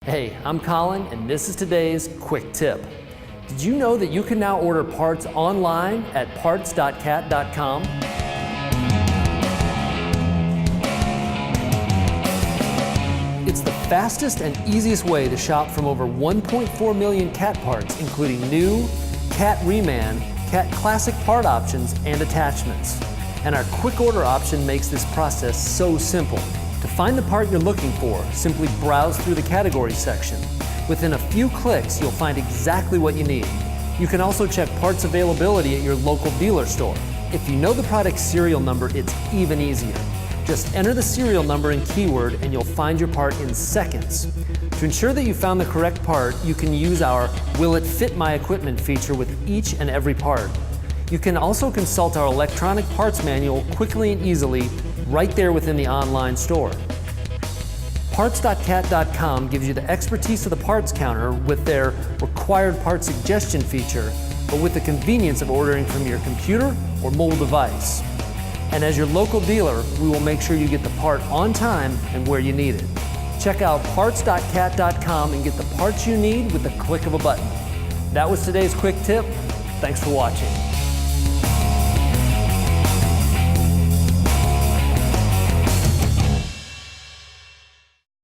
Hey, I'm Colin, and this is today's quick tip. Did you know that you can now order parts online at parts.cat.com? It's the fastest and easiest way to shop from over 1.4 million cat parts, including new, cat reman, cat classic part options, and attachments. And our quick order option makes this process so simple. To find the part you're looking for, simply browse through the category section. Within a few clicks, you'll find exactly what you need. You can also check parts availability at your local dealer store. If you know the product's serial number, it's even easier. Just enter the serial number and keyword and you'll find your part in seconds. To ensure that you found the correct part, you can use our Will It Fit My Equipment feature with each and every part. You can also consult our electronic parts manual quickly and easily right there within the online store. Parts.cat.com gives you the expertise of the parts counter with their required part suggestion feature, but with the convenience of ordering from your computer or mobile device. And as your local dealer, we will make sure you get the part on time and where you need it. Check out parts.cat.com and get the parts you need with the click of a button. That was today's quick tip. Thanks for watching.